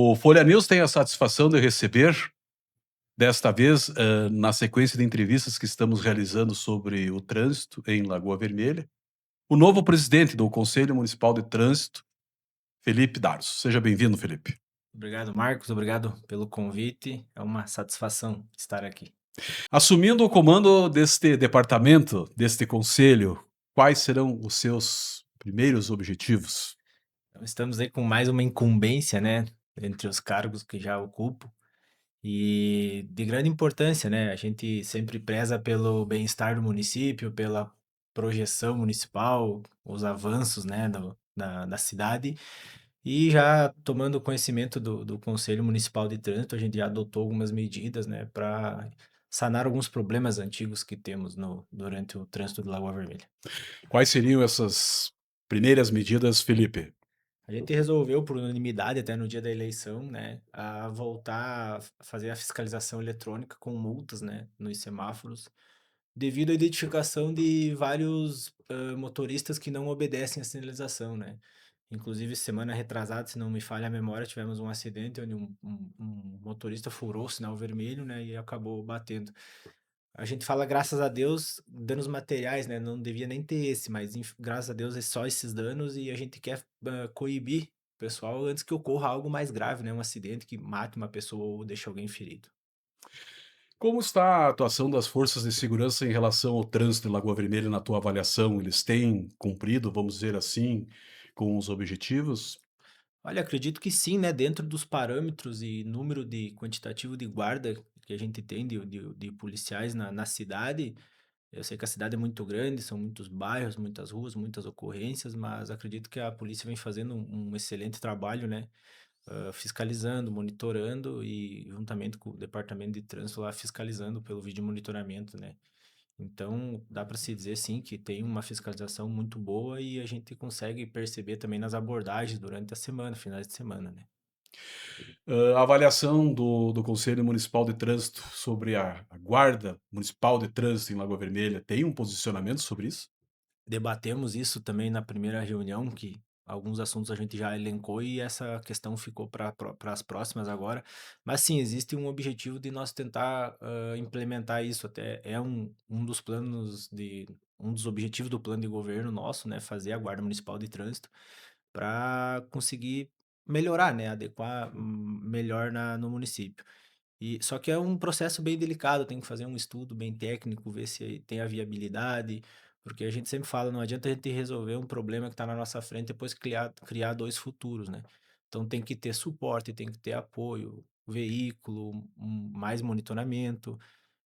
O Folha News tem a satisfação de receber, desta vez, na sequência de entrevistas que estamos realizando sobre o trânsito em Lagoa Vermelha, o novo presidente do Conselho Municipal de Trânsito, Felipe Darso. Seja bem-vindo, Felipe. Obrigado, Marcos. Obrigado pelo convite. É uma satisfação estar aqui. Assumindo o comando deste departamento, deste conselho, quais serão os seus primeiros objetivos? Então, estamos aí com mais uma incumbência, né, entre os cargos que já ocupo e de grande importância, né? A gente sempre preza pelo bem-estar do município, pela projeção municipal, os avanços, né, da cidade. E já tomando conhecimento do Conselho Municipal de Trânsito, a gente já adotou algumas medidas, né, para sanar alguns problemas antigos que temos durante o trânsito de Lagoa Vermelha. Quais seriam essas primeiras medidas, Felipe? A gente resolveu, por unanimidade, até no dia da eleição, né, a voltar a fazer a fiscalização eletrônica com multas, né, nos semáforos, devido à identificação de vários motoristas que não obedecem à sinalização, né? Inclusive, semana retrasada, se não me falha a memória, tivemos um acidente onde um motorista furou o sinal vermelho, né, e acabou batendo. A gente fala graças a Deus, danos materiais, né? Não devia nem ter esse, mas graças a Deus é só esses danos e a gente quer coibir o pessoal antes que ocorra algo mais grave, né? Um acidente que mate uma pessoa ou deixe alguém ferido. Como está a atuação das forças de segurança em relação ao trânsito em Lagoa Vermelha na tua avaliação? Eles têm cumprido, vamos dizer assim, com os objetivos? Olha, acredito que sim, né? Dentro dos parâmetros e número de quantitativo de guarda que a gente tem de policiais na cidade, eu sei que a cidade é muito grande, são muitos bairros, muitas ruas, muitas ocorrências, mas acredito que a polícia vem fazendo um excelente trabalho, né? Fiscalizando, monitorando e juntamente com o departamento de trânsito lá fiscalizando pelo vídeo monitoramento, né? Então, dá para se dizer sim que tem uma fiscalização muito boa e a gente consegue perceber também nas abordagens durante a semana, finais de semana, né? A avaliação do Conselho Municipal de Trânsito sobre a Guarda Municipal de Trânsito em Lagoa Vermelha tem um posicionamento sobre isso? Debatemos isso também na primeira reunião, que alguns assuntos a gente já elencou e essa questão ficou para as próximas agora. Mas sim, existe um objetivo de nós tentar implementar isso. Até é um dos planos um dos objetivos do plano de governo nosso, né? Fazer a Guarda Municipal de Trânsito para conseguir melhorar, né? Adequar melhor no município. E só que é um processo bem delicado, tem que fazer um estudo bem técnico, ver se tem a viabilidade, porque a gente sempre fala, não adianta a gente resolver um problema que está na nossa frente e depois criar dois futuros, né? Então tem que ter suporte, tem que ter apoio, veículo, mais monitoramento.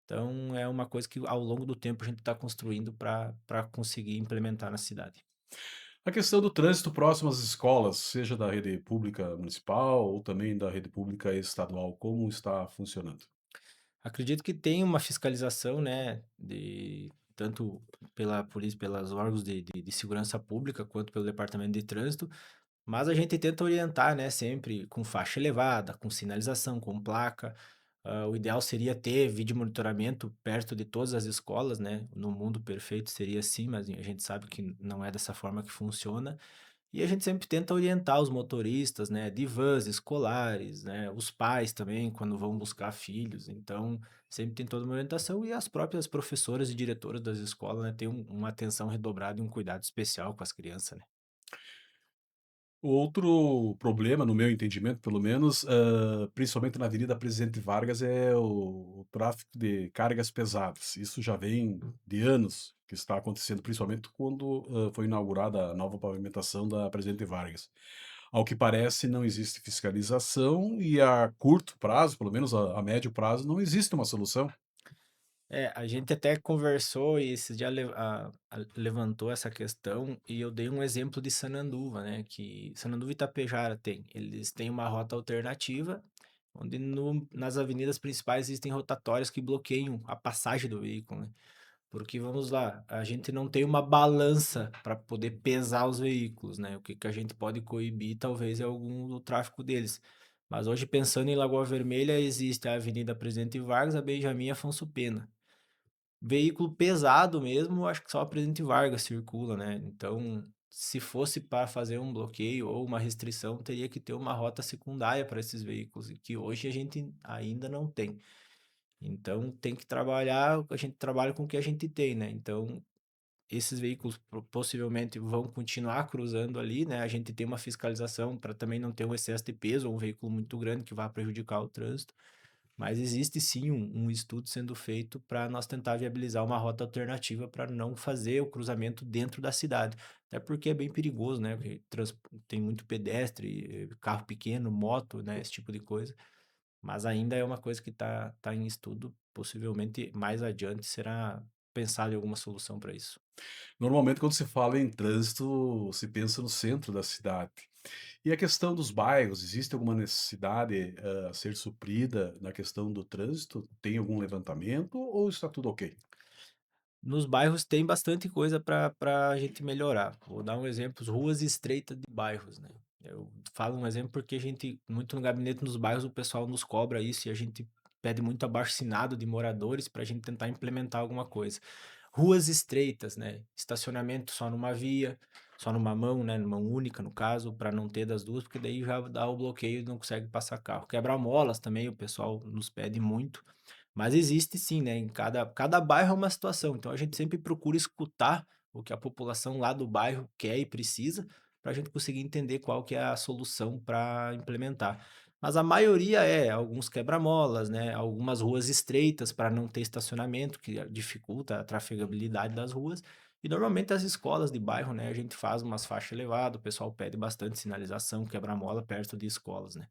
Então é uma coisa que ao longo do tempo a gente está construindo para conseguir implementar na cidade. A questão do trânsito próximo às escolas, seja da rede pública municipal ou também da rede pública estadual, como está funcionando? Acredito que tem uma fiscalização, né, tanto pela polícia, pelos órgãos de segurança pública, quanto pelo departamento de trânsito, mas a gente tenta orientar, né, sempre com faixa elevada, com sinalização, com placa. O ideal seria ter vídeo monitoramento perto de todas as escolas, né? No mundo perfeito seria assim, mas a gente sabe que não é dessa forma que funciona. E a gente sempre tenta orientar os motoristas, né, de vans escolares, né, os pais também, quando vão buscar filhos. Então, sempre tem toda uma orientação e as próprias professoras e diretoras das escolas, né, têm uma atenção redobrada e um cuidado especial com as crianças, né? Outro problema, no meu entendimento, pelo menos, principalmente na Avenida Presidente Vargas, é o tráfico de cargas pesadas. Isso já vem de anos que está acontecendo, principalmente quando foi inaugurada a nova pavimentação da Presidente Vargas. Ao que parece, não existe fiscalização e a curto prazo, pelo menos a médio prazo, não existe uma solução. É, a gente até conversou e esse dia levantou essa questão e eu dei um exemplo de Sananduva, né? Que Sananduva e Itapejara tem. Eles têm uma rota alternativa, onde nas avenidas principais existem rotatórias que bloqueiam a passagem do veículo, né? Porque vamos lá, a gente não tem uma balança para poder pesar os veículos, né? O que que a gente pode coibir talvez é algum do tráfego deles. Mas hoje, pensando em Lagoa Vermelha, existe a Avenida Presidente Vargas, a Benjamin e Afonso Pena. Veículo pesado mesmo, acho que só a Presidente Vargas circula, né? Então, se fosse para fazer um bloqueio ou uma restrição, teria que ter uma rota secundária para esses veículos, e que hoje a gente ainda não tem. Então tem que trabalhar, a gente trabalha com o que a gente tem, né? Então esses veículos possivelmente vão continuar cruzando ali, né? A gente tem uma fiscalização para também não ter um excesso de peso ou um veículo muito grande que vá prejudicar o trânsito. Mas existe sim um estudo sendo feito para nós tentar viabilizar uma rota alternativa para não fazer o cruzamento dentro da cidade. Até porque é bem perigoso, né? Porque tem muito pedestre, carro pequeno, moto, né? Esse tipo de coisa. Mas ainda é uma coisa que tá em estudo. Possivelmente mais adiante será pensado em alguma solução para isso. Normalmente, quando se fala em trânsito, se pensa no centro da cidade. E a questão dos bairros, existe alguma necessidade, a ser suprida na questão do trânsito? Tem algum levantamento ou está tudo ok? Nos bairros tem bastante coisa para a gente melhorar. Vou dar um exemplo, as ruas estreitas de bairros, né. Eu falo um exemplo porque a gente muito no gabinete nos bairros o pessoal nos cobra isso e a gente pede muito abaixo-assinado de moradores para a gente tentar implementar alguma coisa. Ruas estreitas, né, estacionamento só numa via, só numa mão, né, numa mão única no caso, para não ter das 2 porque daí já dá o bloqueio e não consegue passar carro. Quebra-molas também o pessoal nos pede muito. Mas existe sim, né, em cada bairro é uma situação, então a gente sempre procura escutar o que a população lá do bairro quer e precisa, para a gente conseguir entender qual que é a solução para implementar. Mas a maioria é alguns quebra-molas, né, algumas ruas estreitas para não ter estacionamento, que dificulta a trafegabilidade das ruas, e normalmente as escolas de bairro, né, a gente faz umas faixas elevadas, o pessoal pede bastante sinalização, quebra-mola perto de escolas, né.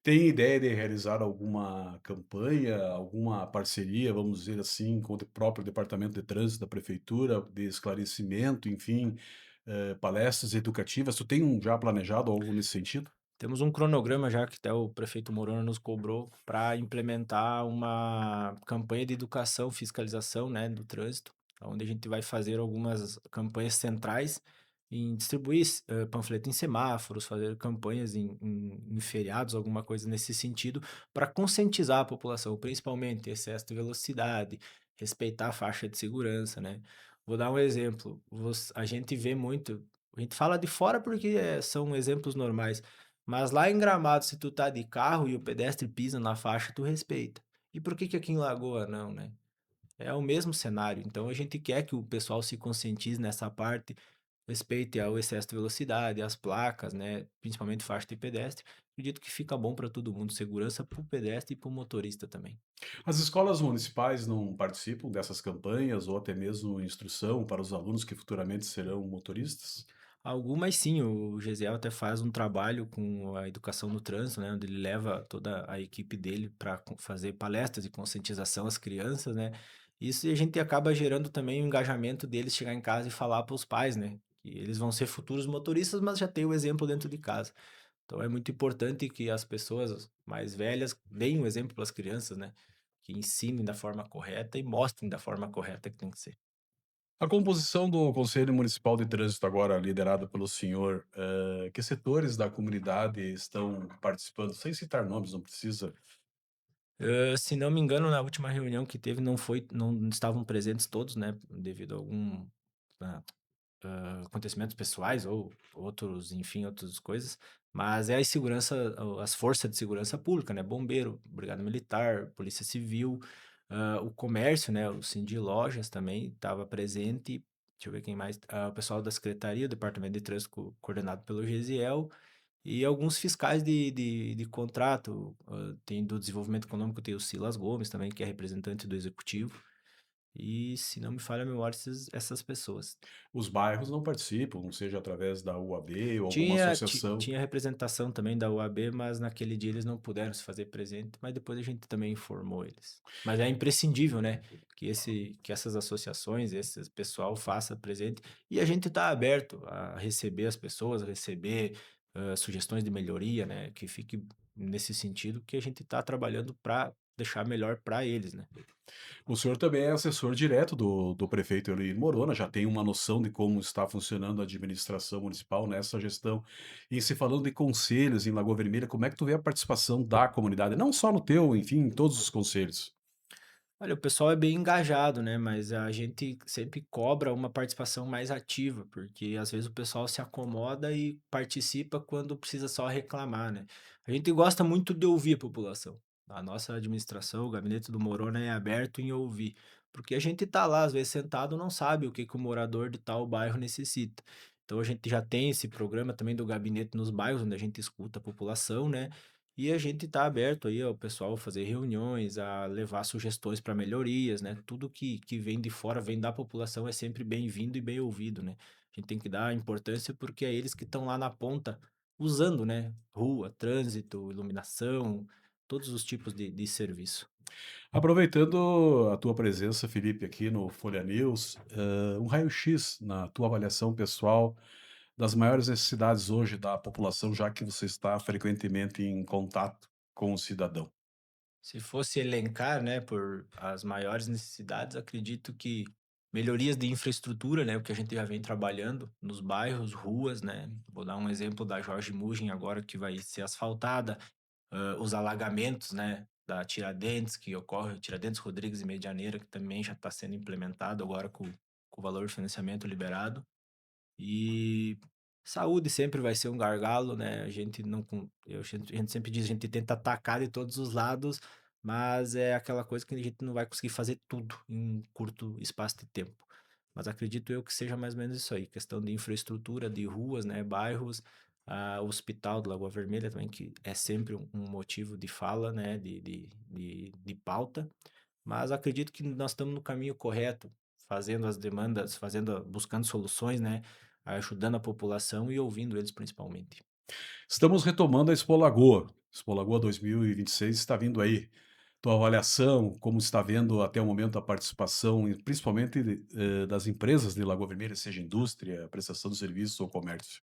Tem ideia de realizar alguma campanha, alguma parceria, vamos dizer assim, com o próprio departamento de trânsito da prefeitura, de esclarecimento, enfim, palestras educativas? Tu tem já planejado algo nesse sentido? Temos um cronograma já que até o prefeito Morona nos cobrou para implementar uma campanha de educação, fiscalização, né, do trânsito, onde a gente vai fazer algumas campanhas centrais em distribuir panfleto em semáforos, fazer campanhas em feriados, alguma coisa nesse sentido, para conscientizar a população, principalmente excesso de velocidade, respeitar a faixa de segurança, né? Vou dar um exemplo. A gente vê muito, a gente fala de fora porque são exemplos normais. Mas lá em Gramado, se tu tá de carro e o pedestre pisa na faixa, tu respeita. E por que que aqui em Lagoa não, né? É o mesmo cenário. Então a gente quer que o pessoal se conscientize nessa parte, respeite ao excesso de velocidade, as placas, né? Principalmente faixa de pedestre. Acredito que fica bom para todo mundo, segurança para o pedestre e para o motorista também. As escolas municipais não participam dessas campanhas ou até mesmo instrução para os alunos que futuramente serão motoristas? Algumas sim, o Gesiel até faz um trabalho com a educação no trânsito, né, onde ele leva toda a equipe dele para fazer palestras de conscientização às crianças, né. Isso a gente acaba gerando também o engajamento deles chegar em casa e falar para os pais, né, que eles vão ser futuros motoristas, mas já tem o exemplo dentro de casa. Então é muito importante que as pessoas mais velhas deem o exemplo para as crianças, né, que ensinem da forma correta e mostrem da forma correta que tem que ser. A composição do Conselho Municipal de Trânsito, agora liderado pelo senhor, que setores da comunidade estão participando? Sem citar nomes, não precisa. Se não me engano, na última reunião que teve, não estavam presentes todos, né, devido a algum, ah, acontecimentos pessoais ou outros, enfim, outras coisas, mas é a segurança, as forças de segurança pública, né, bombeiro, brigada militar, polícia civil, o comércio, né, o Cindy Lojas também estava presente, deixa eu ver quem mais, o pessoal da secretaria, o departamento de trânsito coordenado pelo Gesiel, e alguns fiscais de contrato, tem do desenvolvimento econômico, tem o Silas Gomes também, que é representante do executivo, e se não me falha a memória, essas pessoas. Os bairros não participam, seja através da UAB ou alguma associação. Tinha representação também da UAB, mas naquele dia eles não puderam se fazer presente, mas depois a gente também informou eles. Mas é imprescindível, né, que essas associações, esse pessoal faça presente, e a gente está aberto a receber as pessoas, a receber, sugestões de melhoria, né, que fique nesse sentido que a gente está trabalhando para deixar melhor para eles, né. O senhor também é assessor direto do prefeito Eloy Morona, já tem uma noção de como está funcionando a administração municipal nessa gestão. E se falando de conselhos em Lagoa Vermelha, como é que tu vê a participação da comunidade? Não só no teu, enfim, em todos os conselhos. Olha, o pessoal é bem engajado, né, mas a gente sempre cobra uma participação mais ativa, porque às vezes o pessoal se acomoda e participa quando precisa só reclamar, né. A gente gosta muito de ouvir a população. A nossa administração, o gabinete do Morona é aberto em ouvir, porque a gente tá lá, às vezes, sentado, não sabe o que que o morador de tal bairro necessita. Então a gente já tem esse programa também do gabinete nos bairros, onde a gente escuta a população, né, e a gente está aberto aí ao pessoal fazer reuniões, a levar sugestões para melhorias, né? Tudo que vem de fora, vem da população, é sempre bem-vindo e bem ouvido, né? A gente tem que dar importância porque é eles que estão lá na ponta usando, né? Rua, trânsito, iluminação, todos os tipos de serviço. Aproveitando a tua presença, Felipe, aqui no Folha News, um raio-x na tua avaliação pessoal das maiores necessidades hoje da população, já que você está frequentemente em contato com o cidadão. Se fosse elencar, né, por as maiores necessidades, acredito que melhorias de infraestrutura, né, o que a gente já vem trabalhando nos bairros, ruas, né. Vou dar um exemplo da Jorge Mugem agora que vai ser asfaltada, os alagamentos, né, da Tiradentes, que ocorre Tiradentes, Rodrigues e Medianeira, que também já está sendo implementado agora com o valor de financiamento liberado. E saúde sempre vai ser um gargalo, né, a gente não com eu a gente sempre diz: "A gente tenta atacar de todos os lados", mas é aquela coisa que a gente não vai conseguir fazer tudo em um curto espaço de tempo. Mas acredito eu que seja mais ou menos isso aí, questão de infraestrutura, de ruas, né, bairros, o hospital do Lagoa Vermelha também, que é sempre um motivo de fala, né, de pauta. Mas acredito que nós estamos no caminho correto, fazendo as demandas, buscando soluções, né, ajudando a população e ouvindo eles principalmente. Estamos retomando a Expo Lagoa. Expo Lagoa 2026 está vindo aí. Tua avaliação, como está vendo até o momento a participação, e principalmente das empresas de Lagoa Vermelha, seja indústria, prestação de serviços ou comércio?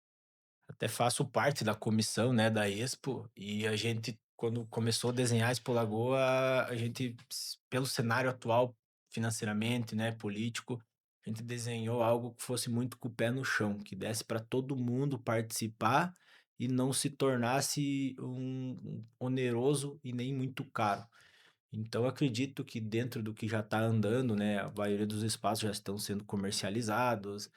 Até faço parte da comissão, né, da Expo, e a gente, quando começou a desenhar a Expo Lagoa, a gente, pelo cenário atual, financeiramente, né, político, a gente desenhou algo que fosse muito com o pé no chão, que desse para todo mundo participar e não se tornasse um oneroso e nem muito caro. Então, eu acredito que dentro do que já está andando, né, a maioria dos espaços já estão sendo comercializados,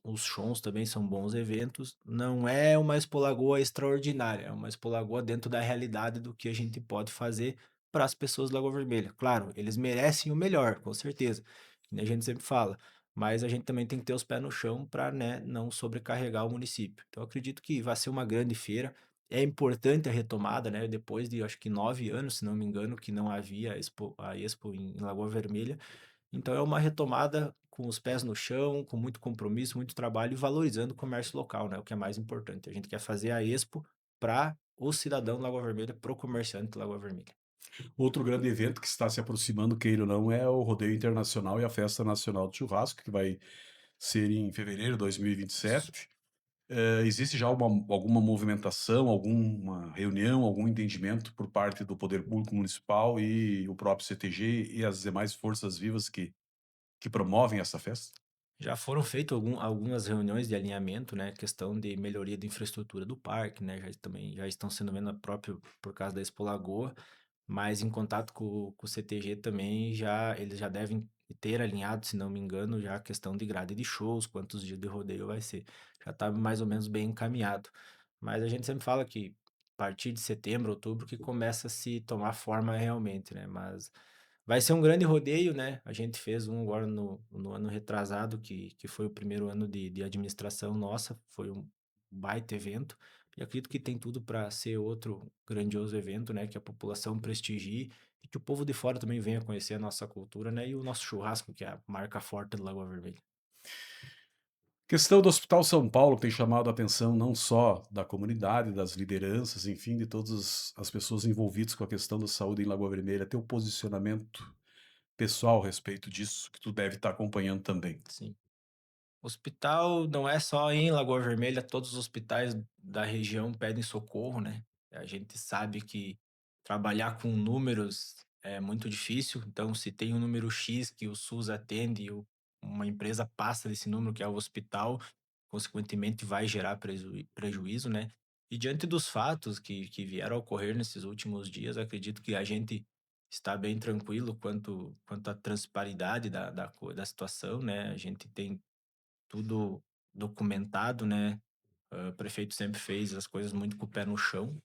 os shows também são bons eventos. Não é uma Expo Lagoa extraordinária, é uma Expo Lagoa dentro da realidade do que a gente pode fazer para as pessoas de Lagoa Vermelha. Claro, eles merecem o melhor, com certeza, que nem a gente sempre fala, mas a gente também tem que ter os pés no chão para, né, não sobrecarregar o município. Então, eu acredito que vai ser uma grande feira. É importante a retomada, né, depois de acho que 9 anos, se não me engano, que não havia a Expo em Lagoa Vermelha, então é uma retomada com os pés no chão, com muito compromisso, muito trabalho e valorizando o comércio local, né, o que é mais importante. A gente quer fazer a Expo para o cidadão de Lagoa Vermelha, para o comerciante de Lagoa Vermelha. Outro grande evento que está se aproximando, queira ou não, é o Rodeio Internacional e a Festa Nacional do Churrasco, que vai ser em fevereiro de Isso. 2027. Existe já alguma movimentação, alguma reunião, algum entendimento por parte do poder público municipal e o próprio CTG e as demais forças vivas que promovem essa festa? Já foram feitas algumas reuniões de alinhamento, né, questão de melhoria da infraestrutura do parque, né, já estão sendo vendo próprio por causa da Expo Lagoa. Mas em contato com o CTG também já eles já devem ter alinhado, se não me engano, já a questão de grade de shows, quantos dias de rodeio vai ser. Já está mais ou menos bem encaminhado. Mas a gente sempre fala que a partir de setembro, outubro, que começa a se tomar forma realmente, né? Mas vai ser um grande rodeio, né? A gente fez um agora no ano retrasado, que foi o primeiro ano de administração nossa, foi um baita evento. E acredito que tem tudo para ser outro grandioso evento, né? Que a população prestigie e que o povo de fora também venha conhecer a nossa cultura, né? E o nosso churrasco, que é a marca forte do Lagoa Vermelha. Questão do Hospital São Paulo que tem chamado a atenção não só da comunidade, das lideranças, enfim, de todas as pessoas envolvidas com a questão da saúde em Lagoa Vermelha. Teu posicionamento pessoal a respeito disso, que tu deve estar acompanhando também. Sim. Hospital não é só em Lagoa Vermelha, todos os hospitais da região pedem socorro, né? A gente sabe que trabalhar com números é muito difícil, então se tem um número X que o SUS atende e uma empresa passa desse número, que é o hospital, consequentemente vai gerar prejuízo, né? E diante dos fatos que vieram a ocorrer nesses últimos dias, acredito que a gente está bem tranquilo quanto à transparidade da situação, né, a gente tem tudo documentado, né, o prefeito sempre fez as coisas muito com o pé no chão,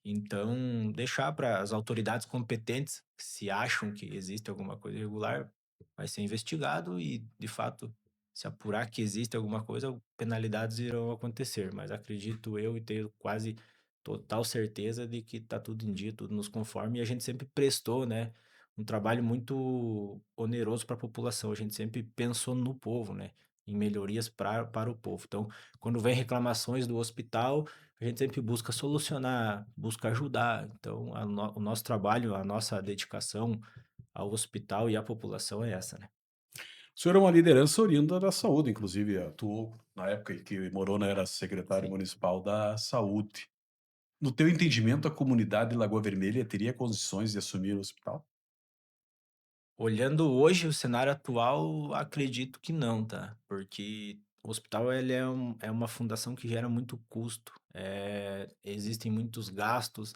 então deixar para as autoridades competentes, se acham que existe alguma coisa irregular, vai ser investigado e, de fato, se apurar que existe alguma coisa, penalidades irão acontecer, mas acredito eu e tenho quase total certeza de que está tudo em dia, tudo nos conforme, e a gente sempre prestou, né, um trabalho muito oneroso para a população, a gente sempre pensou no povo, né, em melhorias para o povo. Então, quando vem reclamações do hospital, a gente sempre busca solucionar, busca ajudar. Então, o nosso trabalho, a nossa dedicação ao hospital e à população é essa, né? O senhor é uma liderança oriunda da saúde, inclusive atuou na época em que Morona era secretário Sim. municipal da saúde. No teu entendimento, a comunidade de Lagoa Vermelha teria condições de assumir o hospital? Olhando hoje o cenário atual, acredito que não, tá? Porque o hospital ele é uma fundação que gera muito custo, existem muitos gastos.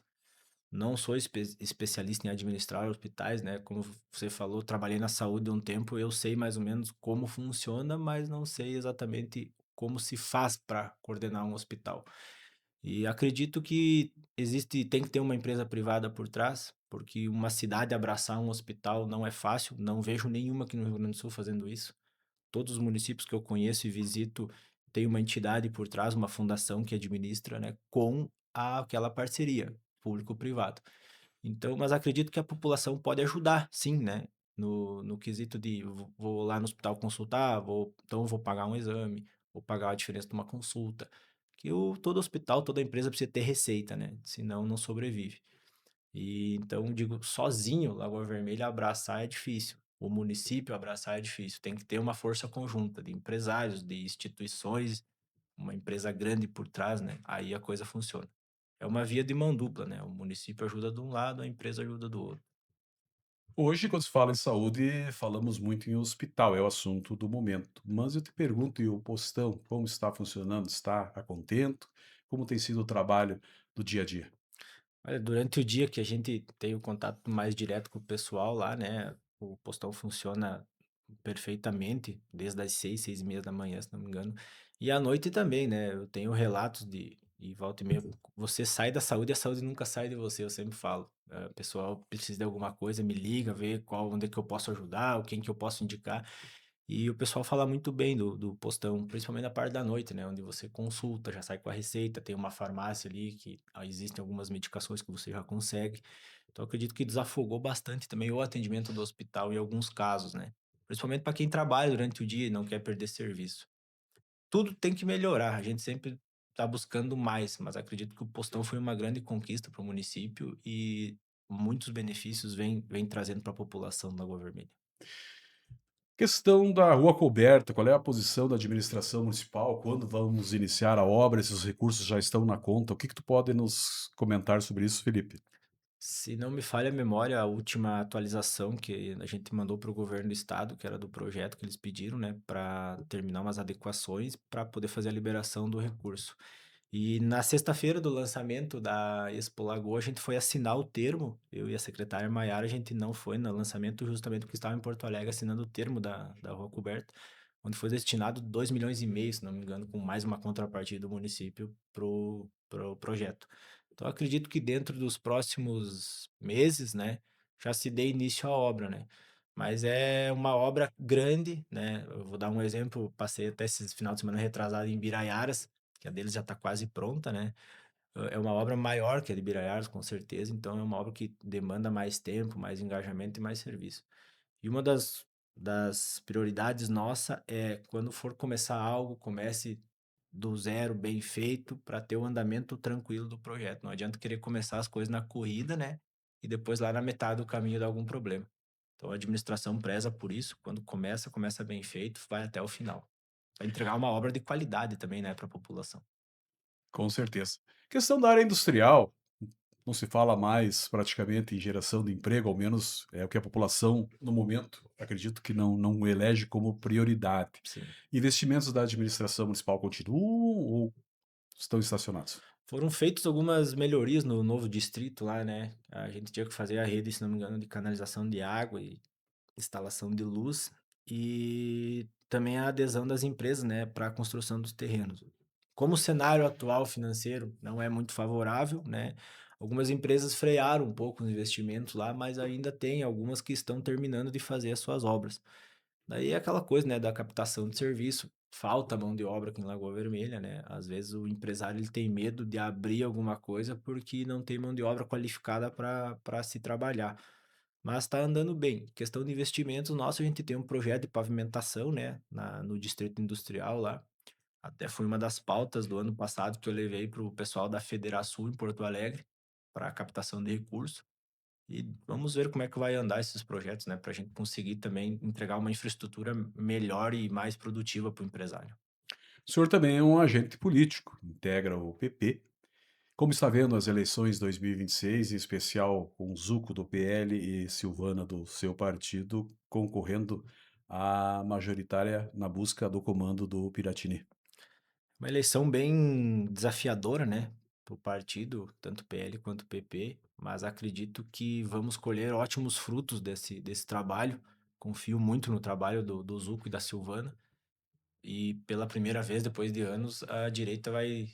Não sou especialista em administrar hospitais, né? Como você falou, trabalhei na saúde há um tempo, eu sei mais ou menos como funciona, mas não sei exatamente como se faz para coordenar um hospital. E acredito que tem que ter uma empresa privada por trás, porque uma cidade abraçar um hospital não é fácil, não vejo nenhuma aqui no Rio Grande do Sul fazendo isso. Todos os municípios que eu conheço e visito têm uma entidade por trás, uma fundação que administra, né, com aquela parceria público-privado. Então, mas acredito que a população pode ajudar, sim, né? No quesito de vou lá no hospital consultar, então vou pagar um exame, vou pagar a diferença de uma consulta. Que todo hospital, toda empresa precisa ter receita, né? Senão não sobrevive. E então, digo, sozinho, Lagoa Vermelha abraçar é difícil. O município abraçar é difícil. Tem que ter uma força conjunta de empresários, de instituições, uma empresa grande por trás, né? Aí a coisa funciona. É uma via de mão dupla, né? O município ajuda de um lado, a empresa ajuda do outro. Hoje, quando se fala em saúde, falamos muito em hospital, é o assunto do momento. Mas eu te pergunto, e o postão, como está funcionando? Está a contento? Como tem sido o trabalho do dia a dia? Olha, durante o dia que a gente tem o contato mais direto com o pessoal lá, né? O postão funciona perfeitamente, desde as 6, 6:30 da manhã, se não me engano. E à noite também, né? Eu tenho relatos de volta e meia. Você sai da saúde e a saúde nunca sai de você, eu sempre falo. O pessoal precisa de alguma coisa, me liga, vê onde é que eu posso ajudar, quem que eu posso indicar. E o pessoal fala muito bem do postão, principalmente na parte da noite, né? Onde você consulta, já sai com a receita, tem uma farmácia ali que existem algumas medicações que você já consegue. Então, eu acredito que desafogou bastante também o atendimento do hospital em alguns casos, né? Principalmente para quem trabalha durante o dia e não quer perder serviço. Tudo tem que melhorar, a gente sempre está buscando mais, mas acredito que o postão foi uma grande conquista para o município e muitos benefícios vem trazendo para a população da Lagoa Vermelha. Questão da rua coberta, qual é a posição da administração municipal? Quando vamos iniciar a obra? Esses recursos já estão na conta? O que que tu pode nos comentar sobre isso, Felipe? Se não me falha a memória, a última atualização que a gente mandou para o governo do estado, que era do projeto que eles pediram, né, para terminar umas adequações para poder fazer a liberação do recurso. E na sexta-feira do lançamento da Expo Lagoa, a gente foi assinar o termo, eu e a secretária Maiara, a gente não foi no lançamento justamente porque estava em Porto Alegre assinando o termo da Rua Coberta, onde foi destinado 2,5 milhões, se não me engano, com mais uma contrapartida do município pro projeto. Então, eu acredito que dentro dos próximos meses, né, já se dê início à obra, né? Mas é uma obra grande, né? Eu vou dar um exemplo, passei até esse final de semana retrasado em Biraiaras, que a deles já está quase pronta, né? É uma obra maior que a de Biraiaras, com certeza, então é uma obra que demanda mais tempo, mais engajamento e mais serviço. E uma das prioridades nossa é quando for começar algo, comece do zero, bem feito, para ter o andamento tranquilo do projeto. Não adianta querer começar as coisas na corrida, né? E depois lá na metade do caminho dar algum problema. Então a administração preza por isso, quando começa bem feito, vai até o final. Vai entregar uma obra de qualidade também, né, para a população. Com certeza. Questão da área industrial, não se fala mais praticamente em geração de emprego, ao menos é o que a população, no momento, acredito que não elege como prioridade. Sim. Investimentos da administração municipal continuam ou estão estacionados? Foram feitas algumas melhorias no novo distrito lá, né? A gente tinha que fazer a rede, se não me engano, de canalização de água e instalação de luz e também a adesão das empresas, né, para a construção dos terrenos. Como o cenário atual financeiro não é muito favorável, né, algumas empresas frearam um pouco os investimentos lá, mas ainda tem algumas que estão terminando de fazer as suas obras. Daí é aquela coisa, né, da captação de serviço, falta mão de obra aqui em Lagoa Vermelha, né? Às vezes o empresário ele tem medo de abrir alguma coisa porque não tem mão de obra qualificada para se trabalhar. Mas está andando bem. Questão de investimentos, nossa, a gente tem um projeto de pavimentação, né, no Distrito Industrial lá. Até foi uma das pautas do ano passado que eu levei para o pessoal da Federação em Porto Alegre para captação de recursos. E vamos ver como é que vai andar esses projetos, né, para a gente conseguir também entregar uma infraestrutura melhor e mais produtiva para o empresário. O senhor também é um agente político, integra o PP. Como está vendo as eleições 2026, em especial com Zuco do PL e Silvana do seu partido concorrendo à majoritária na busca do comando do Piratini? Uma eleição bem desafiadora, né, para o partido, tanto PL quanto PP, mas acredito que vamos colher ótimos frutos desse trabalho. Confio muito no trabalho do Zuco e da Silvana. E pela primeira vez, depois de anos, a direita vai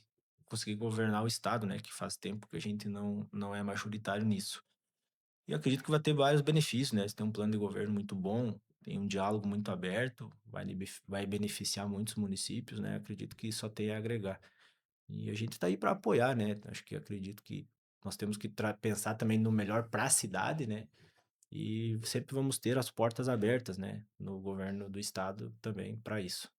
conseguir governar o Estado, né? Que faz tempo que a gente não é majoritário nisso. E acredito que vai ter vários benefícios, né? Você tem um plano de governo muito bom, tem um diálogo muito aberto, vai beneficiar muitos municípios, né? Acredito que só tem a agregar. E a gente está aí para apoiar, né? Acho que acredito que nós temos que pensar também no melhor para a cidade, né? E sempre vamos ter as portas abertas, né? No governo do estado também para isso.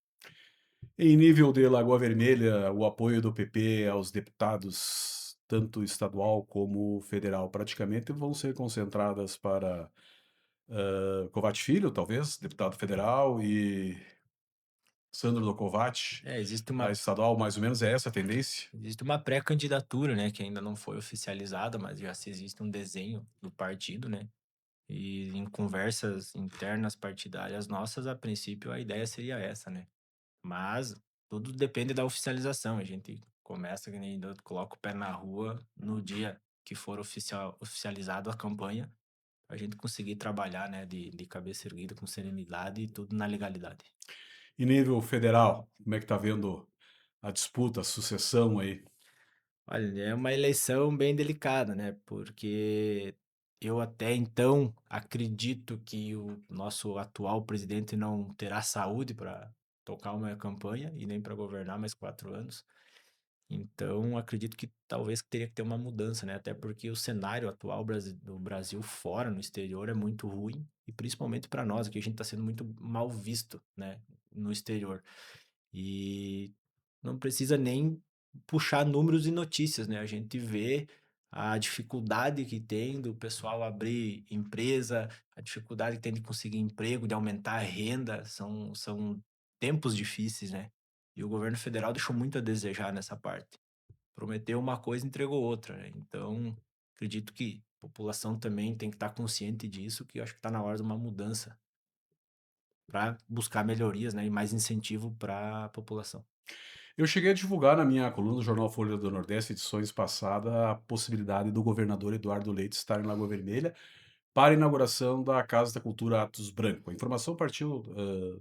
Em nível de Lagoa Vermelha, o apoio do PP aos deputados, tanto estadual como federal, praticamente vão ser concentradas para Kovács Filho, talvez, deputado federal, e Sandro do Kovács, É, a estadual, mais ou menos é essa a tendência? existe uma pré-candidatura, né, que ainda não foi oficializada, mas já se existe um desenho do partido, né? E em conversas internas partidárias nossas, a princípio a ideia seria essa, né? Mas tudo depende da oficialização. A gente começa, que nem eu coloca o pé na rua no dia que for oficializado a campanha, a gente conseguir trabalhar, né, de cabeça erguida, com serenidade e tudo na legalidade. Em nível federal, como é que está vendo a disputa, a sucessão aí? Olha, é uma eleição bem delicada, né? Porque eu até então acredito que o nosso atual presidente não terá saúde para tocar uma campanha e nem para governar mais 4 anos. Então, acredito que talvez teria que ter uma mudança, né? Até porque o cenário atual do Brasil fora, no exterior, é muito ruim, e principalmente para nós, que a gente está sendo muito mal visto, né? No exterior. E não precisa nem puxar números e notícias, né? A gente vê a dificuldade que tem do pessoal abrir empresa, a dificuldade que tem de conseguir emprego, de aumentar a renda, são tempos difíceis, né? E o governo federal deixou muito a desejar nessa parte. Prometeu uma coisa, entregou outra, né? Então, acredito que a população também tem que estar consciente disso, que eu acho que está na hora de uma mudança para buscar melhorias, né? E mais incentivo para a população. Eu cheguei a divulgar na minha coluna do jornal Folha do Nordeste, edições passadas, a possibilidade do governador Eduardo Leite estar em Lagoa Vermelha para a inauguração da Casa da Cultura Atos Branco. A informação partiu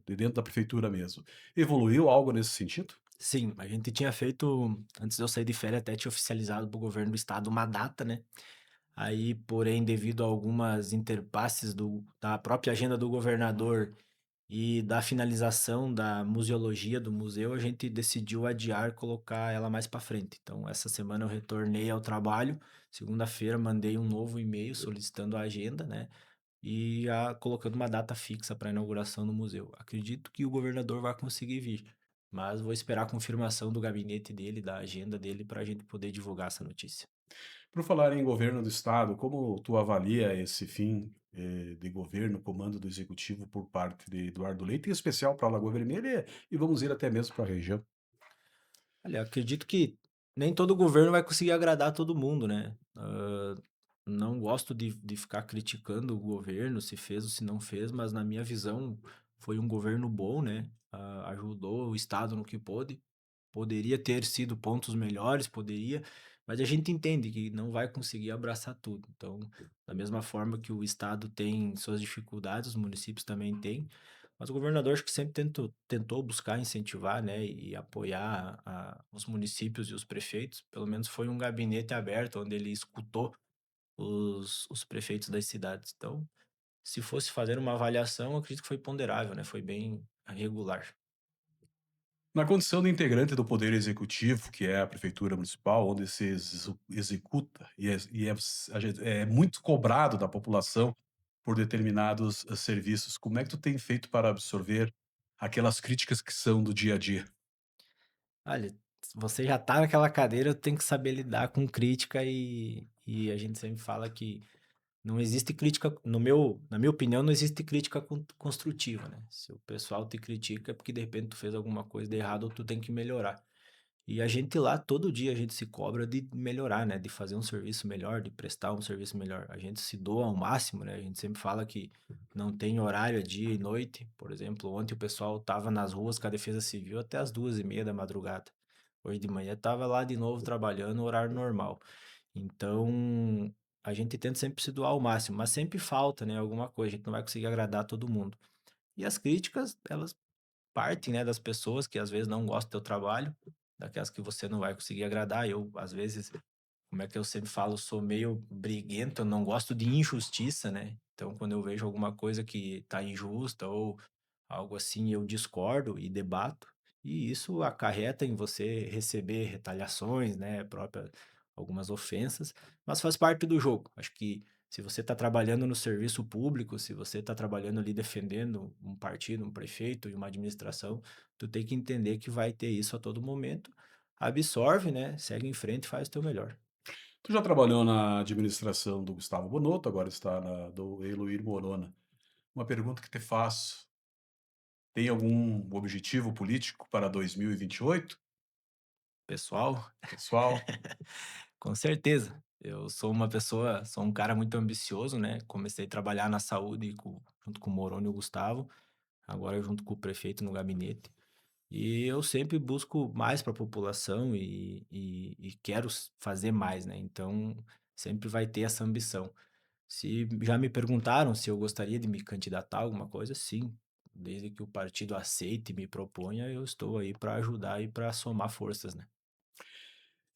de dentro da prefeitura mesmo. Evoluiu algo nesse sentido? Sim, a gente tinha feito, antes de eu sair de férias, até tinha oficializado para o governo do estado uma data, né? Aí, porém, devido a algumas interpasses da própria agenda do governador e da finalização da museologia do museu, a gente decidiu adiar, colocar ela mais para frente. Então, essa semana eu retornei ao trabalho. Segunda-feira mandei um novo e-mail solicitando a agenda, né? E já colocando uma data fixa para a inauguração do museu. Acredito que o governador vai conseguir vir, mas vou esperar a confirmação do gabinete dele, da agenda dele, para a gente poder divulgar essa notícia. Por falar em governo do estado, como tu avalia esse fim de governo, comando do executivo por parte de Eduardo Leite, em especial para a Lagoa Vermelha, e vamos ir até mesmo para a região? Olha, acredito que nem todo governo vai conseguir agradar todo mundo, né? Não gosto de ficar criticando o governo, se fez ou se não fez, mas na minha visão foi um governo bom, né? Ajudou o Estado no que pôde. poderia ter sido pontos melhores, poderia, mas a gente entende que não vai conseguir abraçar tudo. Então, da mesma forma que o estado tem suas dificuldades, os municípios também têm, mas o governador acho que sempre tentou buscar incentivar, né, e apoiar os municípios e os prefeitos. Pelo menos foi um gabinete aberto onde ele escutou os prefeitos das cidades. Então, se fosse fazer uma avaliação, eu acredito que foi ponderável, né? Foi bem regular. Na condição de integrante do poder executivo, que é a prefeitura municipal, onde se executa é muito cobrado da população por determinados serviços, como é que tu tem feito para absorver aquelas críticas que são do dia a dia? Olha, se você já tá naquela cadeira, tem que saber lidar com crítica e a gente sempre fala que não existe crítica, na minha opinião, não existe crítica construtiva, né? Se o pessoal te critica é porque de repente tu fez alguma coisa de errado ou tu tem que melhorar. E a gente lá, todo dia, a gente se cobra de melhorar, né? De fazer um serviço melhor, de prestar um serviço melhor. A gente se doa ao máximo, né? A gente sempre fala que não tem horário, é dia e noite. Por exemplo, ontem o pessoal tava nas ruas com a Defesa Civil até as 2:30 da madrugada. Hoje de manhã tava lá de novo trabalhando, horário normal. Então, a gente tenta sempre se doar ao máximo, mas sempre falta, né? Alguma coisa, a gente não vai conseguir agradar todo mundo. E as críticas, elas partem, né, das pessoas que às vezes não gostam do teu trabalho, daquelas que você não vai conseguir agradar. Eu, às vezes, como é que eu sempre falo, sou meio briguento, eu não gosto de injustiça, né? Então, quando eu vejo alguma coisa que tá injusta ou algo assim, eu discordo e debato, e isso acarreta em você receber retaliações, né, própria algumas ofensas, mas faz parte do jogo. Acho que se você está trabalhando no serviço público, se você está trabalhando ali defendendo um partido, um prefeito e uma administração, tu tem que entender que vai ter isso a todo momento. Absorve, né? Segue em frente e faz o teu melhor. Tu já trabalhou na administração do Gustavo Bonotto, agora está na do Eloir Morona. Uma pergunta que te faço: tem algum objetivo político para 2028, Pessoal, pessoal? com certeza. Eu sou uma pessoa, sou um cara muito ambicioso, né? Comecei a trabalhar na saúde junto com o Moroni e o Gustavo, agora junto com o prefeito no gabinete. E eu sempre busco mais para a população e quero fazer mais, né? Então, sempre vai ter essa ambição. Se já me perguntaram se eu gostaria de me candidatar a alguma coisa, sim. Desde que o partido aceite e me proponha, eu estou aí para ajudar e para somar forças, né?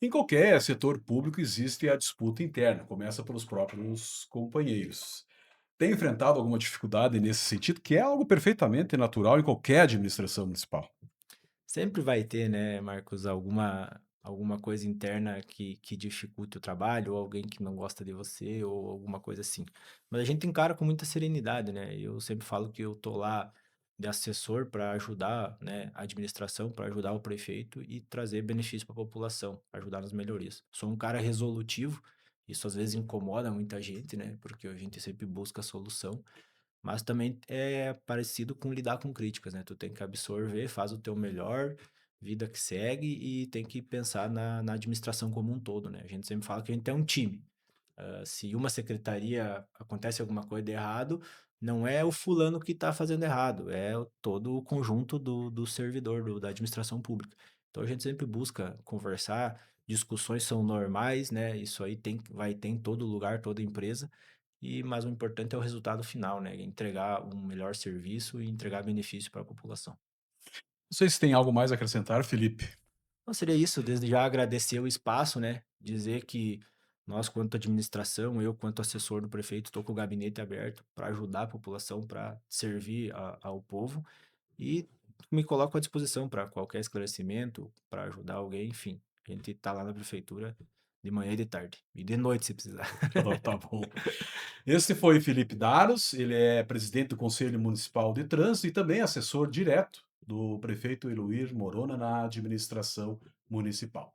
Em qualquer setor público existe a disputa interna, começa pelos próprios companheiros. Tem enfrentado alguma dificuldade nesse sentido, que é algo perfeitamente natural em qualquer administração municipal? Sempre vai ter, né, Marcos, alguma coisa interna que dificulte o trabalho, ou alguém que não gosta de você, ou alguma coisa assim. Mas a gente encara com muita serenidade, né? Eu sempre falo que eu tô lá de assessor para ajudar, né, a administração, para ajudar o prefeito e trazer benefício para a população, ajudar nas melhorias. Sou um cara resolutivo, isso às vezes incomoda muita gente, né? Porque a gente sempre busca a solução. Mas também é parecido com lidar com críticas, né? Tu tem que absorver, faz o teu melhor, vida que segue e tem que pensar na administração como um todo, né? A gente sempre fala que a gente é um time. Se uma secretaria acontece alguma coisa de errado, não é o fulano que está fazendo errado, é todo o conjunto do servidor, da administração pública. Então a gente sempre busca conversar, discussões são normais, né? Isso aí vai ter em todo lugar, toda empresa. Mas o importante é o resultado final, né? Entregar um melhor serviço e entregar benefício para a população. Não sei se tem algo mais a acrescentar, Felipe. Então seria isso, desde já agradecer o espaço, né? Dizer que nós, quanto administração, eu, quanto assessor do prefeito, estou com o gabinete aberto para ajudar a população, para servir ao povo e me coloco à disposição para qualquer esclarecimento, para ajudar alguém, enfim. A gente está lá na prefeitura de manhã e de tarde, e de noite se precisar. Então, tá bom. Esse foi Felipe Daros, ele é presidente do Conselho Municipal de Trânsito e também assessor direto do prefeito Eloir Morona na administração municipal.